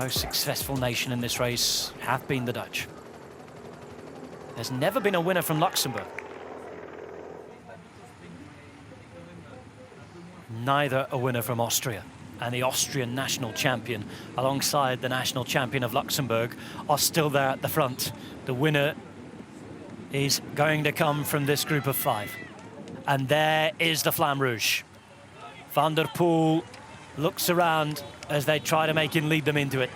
most successful nation in this race have been the Dutch. There's never been a winner from Luxembourg. Neither a winner from Austria. And the Austrian national champion, alongside the national champion of Luxembourg, are still there at the front. The winner is going to come from this group of 5. And there is the Flamme Rouge. Van der Poel looks around as they try to make him lead them into it.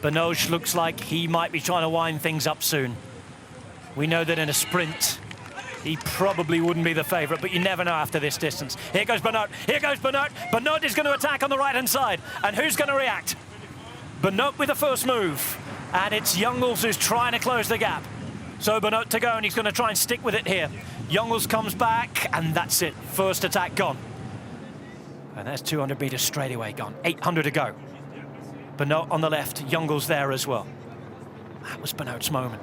Benoot looks like he might be trying to wind things up soon. We know that in a sprint, he probably wouldn't be the favourite, but you never know after this distance. Here goes Benoot, here goes Benoot. Benoot is going to attack on the right-hand side. And who's going to react? Benoot with the first move. And it's Jungels who's trying to close the gap. So Benoot to go, and he's going to try and stick with it here. Jungels comes back, and that's it. First attack gone. And there's 200 metres straight away gone. 800 to go. Benoot on the left, Jungels there as well. That was Benoot's moment.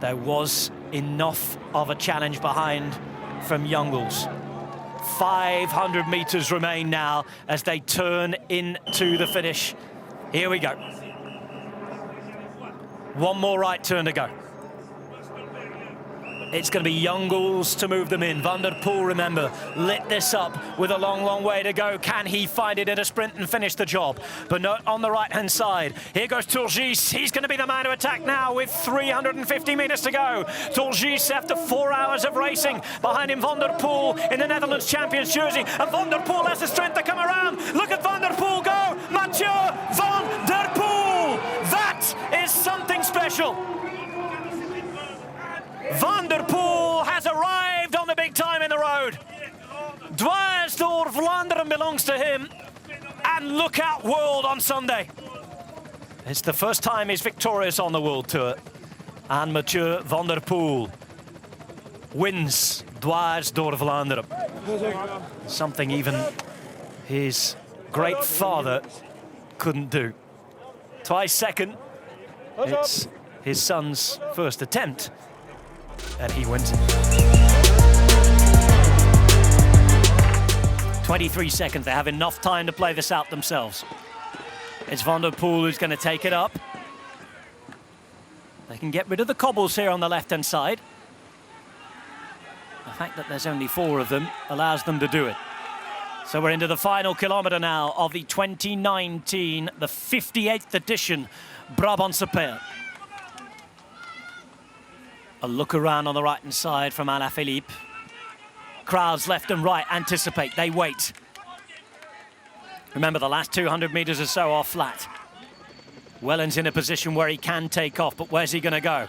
There was enough of a challenge behind from Jungels. 500 metres remain now as they turn into the finish. Here we go. One more right turn to go. It's going to be Jungels to move them in. Van der Poel, remember, lit this up with a long, long way to go. Can he find it in a sprint and finish the job? Benoot on the right-hand side. Here goes Turgis. He's going to be the man to attack now with 350 metres to go. Turgis, after 4 hours of racing, behind him Van der Poel in the Netherlands champions jersey. And Van der Poel has the strength to come around. Look at Van der Poel go. Mathieu Van der Poel. That is something special. Van der Poel has arrived on the big time in the road. Dwars door Vlaanderen belongs to him. And look out, world on Sunday. It's the first time he's victorious on the World Tour. And Mathieu Van der Poel wins Dwars door Vlaanderen. Something even his great father couldn't do. Twice second. It's his son's first attempt. And he wins it. 23 seconds. They have enough time to play this out themselves. It's Van der Poel who's going to take it up. They can get rid of the cobbles here on the left-hand side. The fact that there's only 4 of them allows them to do it. So we're into the final kilometre now of the 2019, the 58th edition Brabantse Pijl. A look around on the right-hand side from Alaphilippe. Crowds left and right anticipate, they wait. Remember, the last 200 metres or so are flat. Wellens in a position where he can take off, but where's he going to go?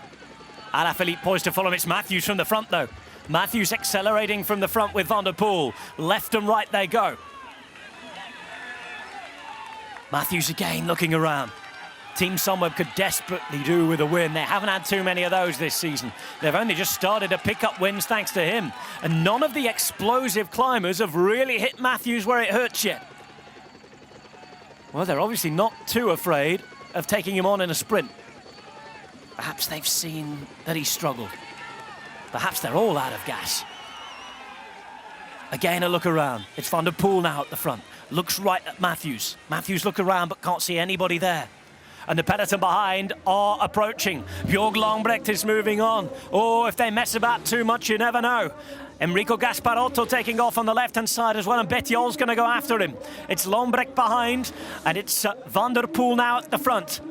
Alaphilippe poised to follow him. It's Matthews from the front, though. Matthews accelerating from the front with Van der Poel. Left and right they go. Matthews again looking around. Team Sunweb could desperately do with a win. They haven't had too many of those this season. They've only just started to pick up wins thanks to him. And none of the explosive climbers have really hit Matthews where it hurts yet. Well, they're obviously not too afraid of taking him on in a sprint. Perhaps they've seen that he struggled. Perhaps they're all out of gas. Again, a look around. It's Van der Poel now at the front. Looks right at Matthews. Matthews look around but can't see anybody there. And the peloton behind are approaching. Björg Lambrecht is moving on. Oh, if they mess about too much, you never know. Enrico Gasparotto taking off on the left-hand side as well, and Bettiol's going to go after him. It's Lambrecht behind, and it's Van der Poel now at the front.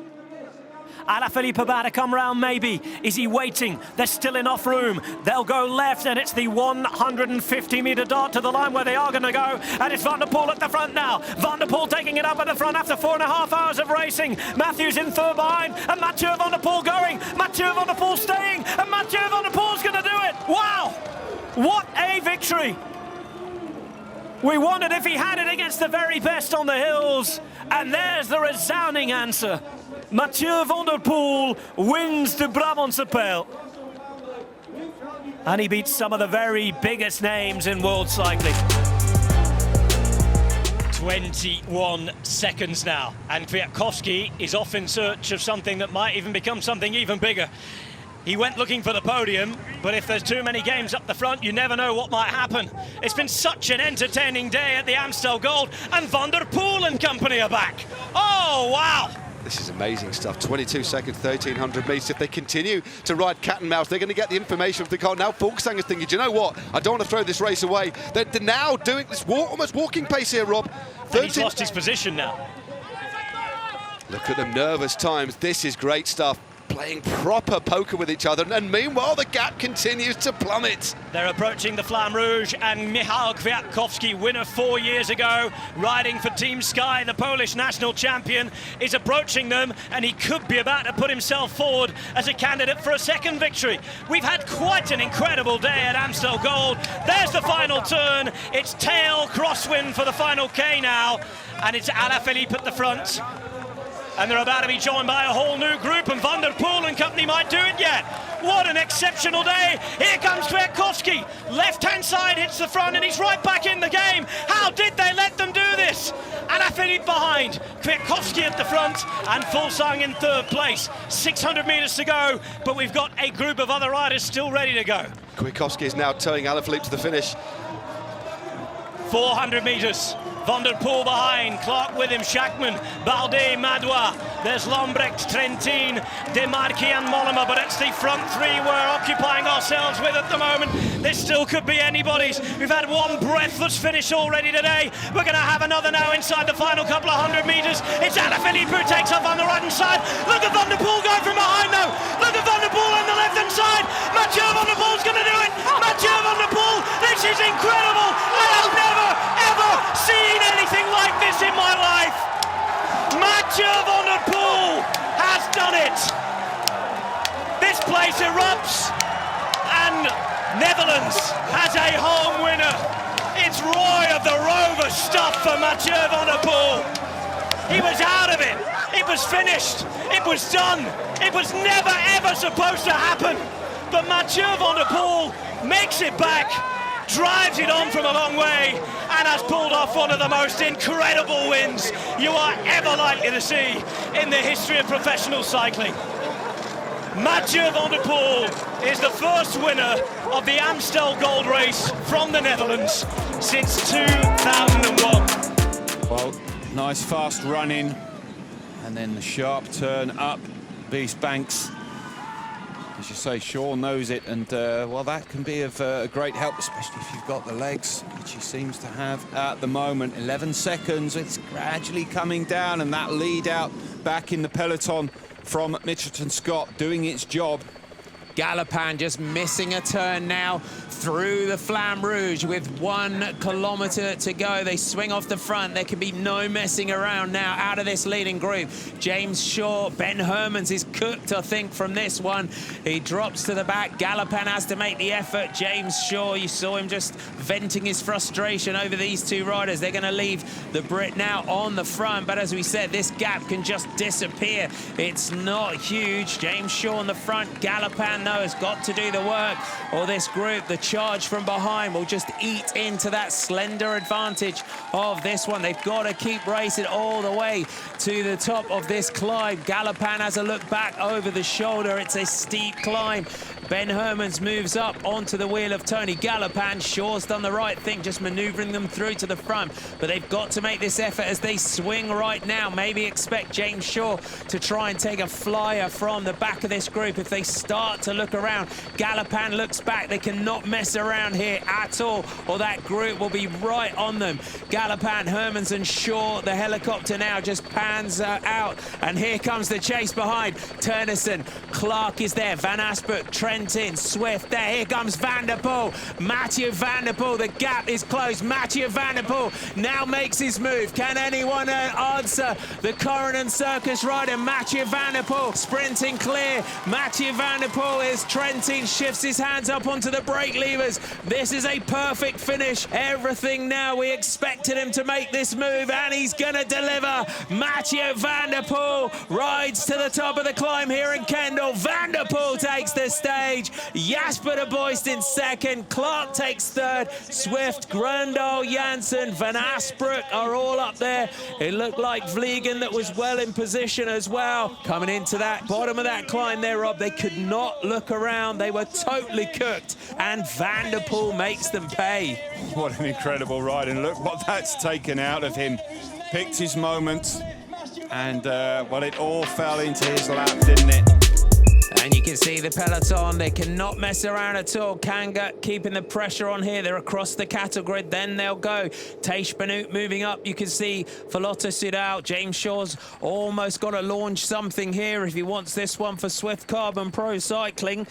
Alaphilippe about to come round, maybe. Is he waiting? There's still enough room. They'll go left, and it's the 150-metre dart to the line where they are going to go. And it's Van der Poel at the front now. Van der Poel taking it up at the front after 4.5 hours of racing. Matthews in third behind, and Mathieu Van der Poel going. Mathieu Van der Poel staying, and Mathieu Van der Poel's going to do it. Wow! What a victory! We wondered if he had it against the very best on the hills, and there's the resounding answer. Mathieu Van der Poel wins the Brabantse Pijl. And he beats some of the very biggest names in world cycling. 21 seconds now, and Kwiatkowski is off in search of something that might even become something even bigger. He went looking for the podium, but if there's too many games up the front, you never know what might happen. It's been such an entertaining day at the AMSTEL Gold, and Van der Poel and company are back. Oh, wow! This is amazing stuff. 22 seconds, 1,300 metres. If they continue to ride cat and mouse, they're going to get the information from the car. Now Volksanger's thinking, do you know what? I don't want to throw this race away. They're now doing this almost walking pace here, Rob. And he's lost his position now. Look at them nervous times. This is great stuff. Playing proper poker with each other, and meanwhile the gap continues to plummet. They're approaching the Flamme Rouge, and Michał Kwiatkowski, winner 4 years ago, riding for Team Sky, the Polish national champion, is approaching them, and he could be about to put himself forward as a candidate for a second victory. We've had quite an incredible day at AMSTEL Gold. There's the final turn. It's tail crosswind for the final K now, and it's Alaphilippe at the front. And they're about to be joined by a whole new group, and Van der Poel and company might do it yet. What an exceptional day. Here comes Kwiatkowski. Left-hand side hits the front, and he's right back in the game. How did they let them do this? Alaphilippe behind, Kwiatkowski at the front, and Volksanger in third place. 600 metres to go, but we've got a group of other riders still ready to go. Kwiatkowski is now towing Alaphilippe to the finish. 400 metres. Van der Poel behind, Clark with him, Schachmann, Baldet, Madois. There's Lambrecht, Trentin, Demarchi and Mollema, but it's the front three we're occupying ourselves with at the moment. This still could be anybody's. We've had one breathless finish already today. We're going to have another now inside the final couple of 100 metres. It's Alaphilippe who takes up on the right-hand side. Look at Van der Poel going from behind though. Look at Van der Poel on the left-hand side. Mathieu Van der Poel's going to do it. Mathieu Van der Poel, this is incredible. I have never, ever seen anything like this in my life. Mathieu Van der Poel has done it. This place erupts, and Netherlands has a home winner. It's Roy of the Rover stuff for Mathieu Van der Poel. He was out of it. It was finished. It was done. It was never ever supposed to happen. But Mathieu Van der Poel makes it back, drives it on from a long way, and has pulled off one of the most incredible wins you are ever likely to see in the history of professional cycling. Mathieu Van der Poel is the first winner of the AMSTEL Gold Race from the Netherlands since 2001. Well, nice fast running, and then the sharp turn up Beast Banks. As you say, Shaw knows it, and well, that can be of great help, especially if you've got the legs, which he seems to have at the moment. 11 seconds, it's gradually coming down, and that lead out back in the peloton from Mitchelton Scott doing its job. Galopin just missing a turn now through the Flamme Rouge with 1 kilometre to go. They swing off the front. There can be no messing around now out of this leading group. James Shaw, Ben Hermans is cooked, I think, from this one. He drops to the back. Galopin has to make the effort. James Shaw, you saw him just venting his frustration over these two riders. They're going to leave the Brit now on the front, but as we said, this gap can just disappear. It's not huge. James Shaw on the front. Galopin, though, has got to do the work, or this group, the charge from behind, will just eat into that slender advantage of this one. They've got to keep racing all the way to the top of this climb. Galopin has a look back over the shoulder. It's a steep climb. Ben Hermans moves up onto the wheel of Tony Galopin. Shaw's done the right thing, just manoeuvring them through to the front, but they've got to make this effort as they swing right now. Maybe expect James Shaw to try and take a flyer from the back of this group if they start to look around. Galopin looks back. They cannot mess around here at all, or that group will be right on them. Galopin, Hermans and Shaw. The helicopter now just pans out, and here comes the chase behind. Turnison, Clark is there, Van Asperk, Trentin, Swift there. Here comes Van der Poel. Mathieu Van der Poel, the gap is closed. Mathieu Van der Poel now makes his move. Can anyone answer the Corendon Circus rider? Mathieu Van der Poel sprinting clear. Mathieu Van der Poel is Trentin, shifts his hands up onto the brake levers. This is a perfect finish. Everything now, we expected him to make this move, and he's gonna deliver. Mathieu Van der Poel rides to the top of the climb here in Kendal. Van der Poel takes the this stage. Jasper de Boist in second. Clark takes third. Swift, Grøndal, Janssen, Van Asbrook are all up there. It looked like Vliegen that was well in position as well. Coming into that bottom of that climb there, Rob, they could not look around. They were totally cooked, and Van der Poel makes them pay. What an incredible ride, and look what that's taken out of him. Picked his moments, and well, it all fell into his lap, didn't it? And you can see the peloton, they cannot mess around at all. Kanga keeping the pressure on here. They're across the cattle grid, then they'll go. Thijs Benoot moving up. You can see Verlotte stood out. James Shaw's almost got to launch something here if he wants this one for Swift Carbon Pro Cycling.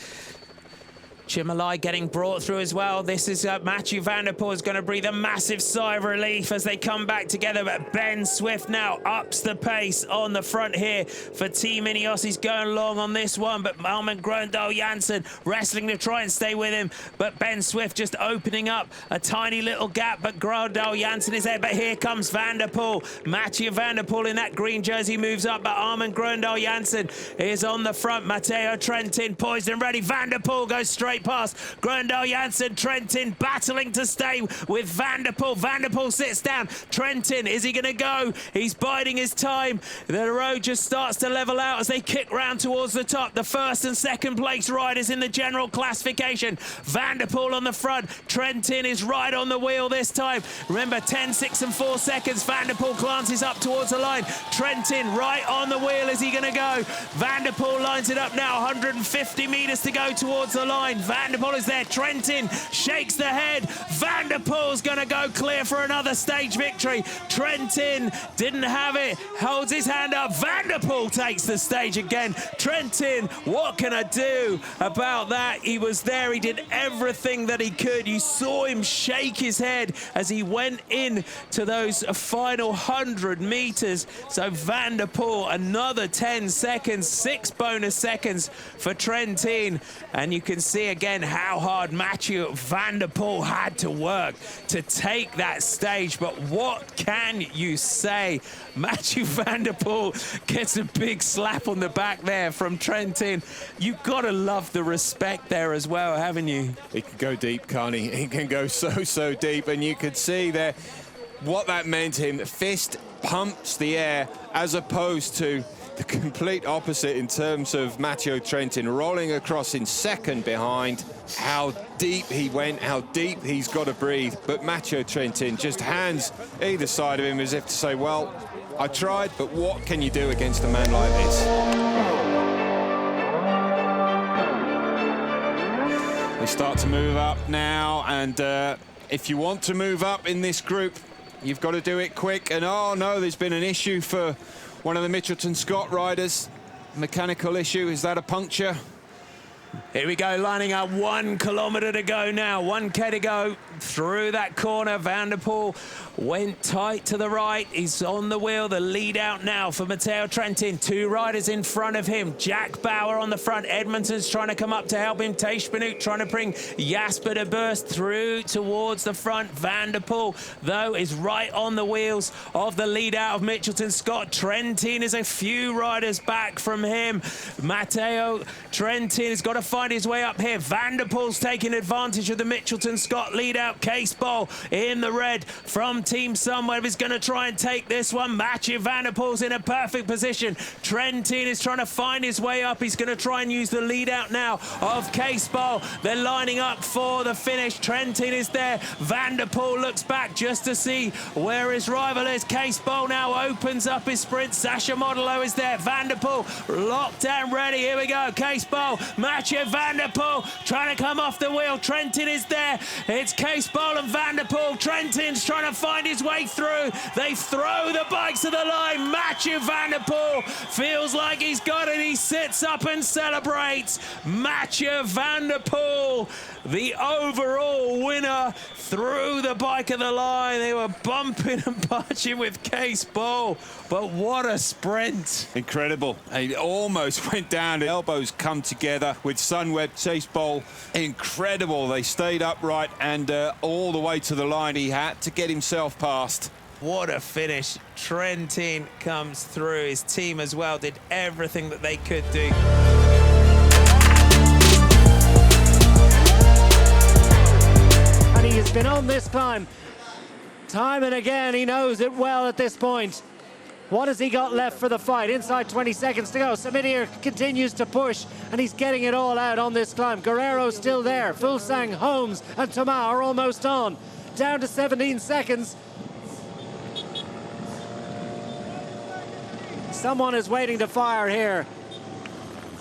Chimolai getting brought through as well. This is Mathieu van der Poel is going to breathe a massive sigh of relief as they come back together. But Ben Swift now ups the pace on the front here for Team Ineos. He's going along on this one, but Malmö Grøndal Janssen wrestling to try and stay with him. But Ben Swift just opening up a tiny little gap, but Grøndal Janssen is there. But here comes Van der Poel. Mathieu van der Poel in that green jersey moves up, but Armin Grøndal Janssen is on the front. Matteo Trentin poised and ready. Van der Poel goes straight past. Grøndal Janssen, Trentin battling to stay with Van der Poel. Van der Poel sits down. Trentin, is he going to go? He's biding his time. The road just starts to level out as they kick round towards the top. The first and second place riders in the general classification. Van der Poel on the front. Trentin is right on the wheel this time. Remember, 10, 6 and 4 seconds. Van der Poel glances up towards the line. Trentin right on the wheel. Is he going to go? Van der Poel lines it up now. 150 meters to go towards the line. Van der Poel is there. Trentin shakes the head. Van der Poel's going to go clear for another stage victory. Trentin didn't have it. Holds his hand up. Van der Poel takes the stage again. Trentin, what can I do about that? He was there. He did everything that he could. You saw him shake his head as he went in to those final 100 meters. So Van der Poel, another 10 seconds, 6 bonus seconds for Trentin. And you can see again how hard Mathieu van der Poel had to work to take that stage. But what can you say? Mathieu van der Poel gets a big slap on the back there from Trentin. You've got to love the respect there as well, haven't you? He can go deep, can't he? He can go so deep, and you could see there what that meant to him. The fist pumps the air as opposed to the complete opposite in terms of Mathieu Trentin rolling across in second behind. How deep he went, how deep he's got to breathe. But Mathieu Trentin just hands either side of him as if to say, well, I tried, but what can you do against a man like this? They start to move up now, and if you want to move up in this group, you've got to do it quick. And oh no, there's been an issue for one of the Mitchelton Scott riders. Mechanical issue, is that a puncture? Here we go, lining up 1 kilometer to go now. 1K to go through that corner. Van der Poel went tight to the right. He's on the wheel. The lead out now for Matteo Trentin. 2 riders in front of him. Jack Bauer on the front. Edmonton's trying to come up to help him. Thijs Benoot trying to bring Jasper de Boist through towards the front. Van der Poel, though, is right on the wheels of the lead out of Mitchelton Scott. Trentin is a few riders back from him. Matteo Trentin has got to find his way up here. Van der Poel's taking advantage of the Mitchelton Scott lead out. Case Ball in the red from Team Sunweb is going to try and take this one. Mathieu van der Poel's in a perfect position. Trentin is trying to find his way up. He's going to try and use the lead out now of Case Ball. They're lining up for the finish. Trentin is there. Van der Poel looks back just to see where his rival is. Case Ball now opens up his sprint. Sasha Modelo is there. Van der Poel locked and ready. Here we go. Case Ball. Mathieu van der Poel trying to come off the wheel. Trentin is there. It's Case Ball and Van der Poel. Trentin's trying to find his way through. They throw the bikes to the line. Mathieu van der Poel feels like he's got it. He sits up and celebrates. Mathieu van der Poel, the overall winner, threw the bike at the line. They were bumping and punching with Case Ball, but what a sprint. Incredible. It almost went down. The elbows come together with Sunweb. Case Ball, incredible. They stayed upright and all the way to the line. He had to get himself past. What a finish. Trentin comes through. His team as well did everything that they could do. climb. Time and again, he knows it well at this point. What has he got left for the fight? Inside 20 seconds to go. Samitier continues to push, and he's getting it all out on this climb. Guerrero's still there. Fulsang, Holmes, and Thomas are almost on. Down to 17 seconds. Someone is waiting to fire here.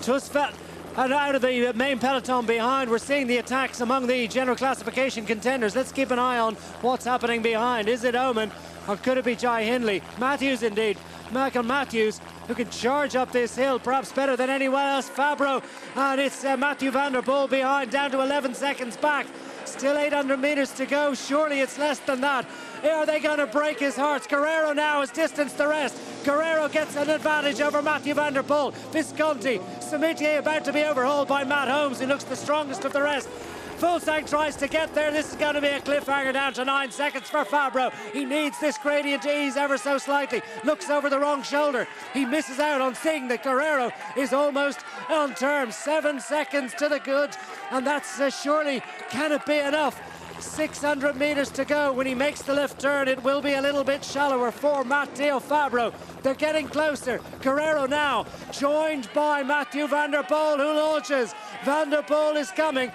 Tusvet, and out of the main peloton behind, we're seeing the attacks among the general classification contenders. Let's keep an eye on what's happening behind. Is it Omen, or could it be Jai Hindley? Matthews indeed. Michael Matthews, who can charge up this hill perhaps better than anyone else. Fabro, and it's Mathieu van der Poel behind, down to 11 seconds back. Still 800 meters to go. Surely it's less than that. Are they going to break his hearts? Guerrero now has distanced the rest. Guerrero gets an advantage over Mathieu van der Poel. Visconti, Samitier about to be overhauled by Matt Holmes, who looks the strongest of the rest. Fulsang tries to get there. This is going to be a cliffhanger down to 9 seconds for Fabro. He needs this gradient to ease ever so slightly. Looks over the wrong shoulder. He misses out on seeing that Guerrero is almost on terms. 7 seconds to the good, and that's surely, can it be enough? 600 meters to go. When he makes the left turn, it will be a little bit shallower for Matteo Fabro. They're getting closer. Guerrero now joined by Mathieu van der Poel, who launches. Van der Poel is coming.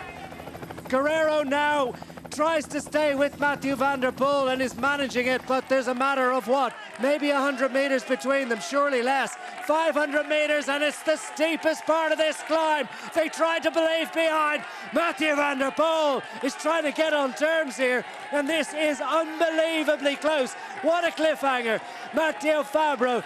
Guerrero now tries to stay with Mathieu van der Poel and is managing it, but there's a matter of what? Maybe 100 meters between them, surely less. 500 meters, and it's the steepest part of this climb. They tried to believe behind. Mathieu van der Poel is trying to get on terms here, and this is unbelievably close. What a cliffhanger. Matteo Fabro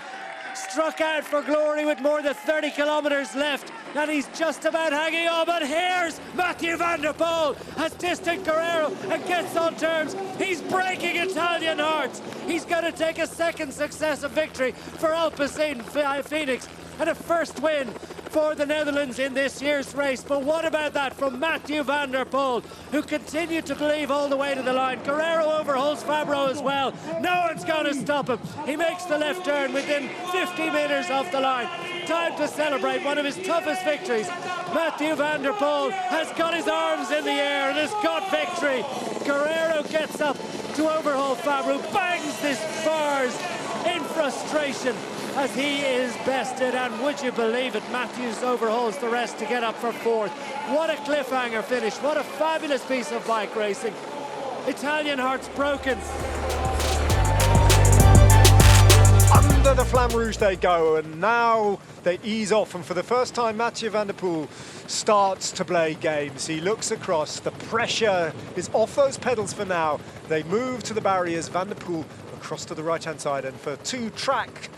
struck out for glory with more than 30 kilometers left, and he's just about hanging on. But here's Mathieu van der Poel, has distanced Guerrero and gets on terms. He's breaking Italian hearts. He's going to take a second successive victory for Alpecin Phoenix and a first win for the Netherlands in this year's race. But what about that from Mathieu van der Poel, who continued to believe all the way to the line? Guerrero overhauls Fabro as well. No one's going to stop him. He makes the left turn within 50 meters of the line. Time to celebrate one of his toughest victories. Mathieu van der Poel has got his arms in the air and has got victory. Guerrero gets up to overhaul Fabro, bangs this bars in frustration as he is bested, and would you believe it, Matthews overhauls the rest to get up for fourth. What a cliffhanger finish, what a fabulous piece of bike racing. Italian hearts broken. Under the Flamme Rouge they go, and now they ease off, and for the first time Mathieu van der Poel starts to play games. He looks across, the pressure is off those pedals for now. They move to the barriers, Van der Poel across to the right-hand side, and for two track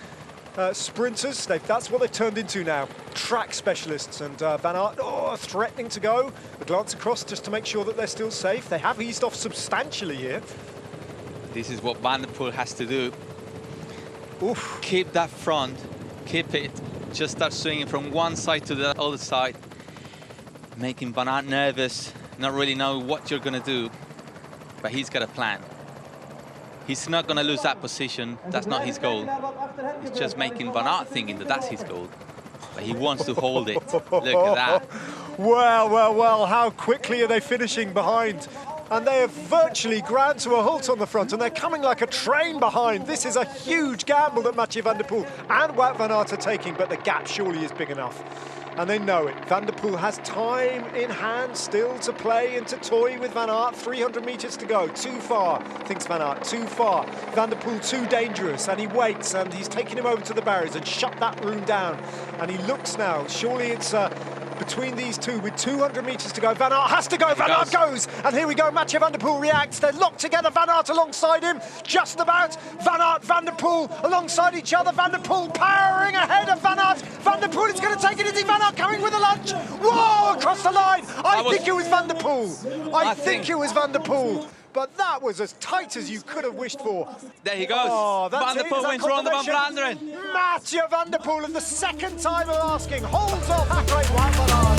sprinters, that's what they've turned into now, track specialists. And Van Aert threatening to go, a glance across just to make sure that they're still safe. They have eased off substantially here. This is what Van der Poel has to do. Oof. Keep that front, keep it, just start swinging from one side to the other side, making Van Aert nervous, not really know what you're going to do, but he's got a plan. He's not going to lose that position. That's not his goal. He's just making Van Aert thinking that that's his goal. But he wants to hold it. Look at that. Well, well, well, how quickly are they finishing behind? And they have virtually ground to a halt on the front, and they're coming like a train behind. This is a huge gamble that Mathieu van der Poel and Wout van Aert are taking, but the gap surely is big enough. And they know it. Van der Poel has time in hand still to play and to toy with Van Aert. 300 meters to go. Too far, thinks Van Aert. Too far. Van der Poel too dangerous. And he waits, and he's taking him over to the barriers and shut that room down. And he looks now. Surely it's between these two with 200 meters to go. Van Aert has to go. Van Aert goes. And here we go. Mathieu van der Poel reacts. They're locked together. Van Aert alongside him. Just about. Van Aert, Van der Poel alongside each other. Van der Poel powering ahead of Van Aert. Van der Poel is going to take it. Is he Van Aert coming with a lunge? Whoa, across the line. I think it was Van der Poel. I think it was Van der Poel. But that was as tight as you could have wished for. There he goes. Oh, Van der Poel wins Ronde van Vlaanderen. Mathieu van der Poel, and the second time of asking, holds off the great Wout van Aert.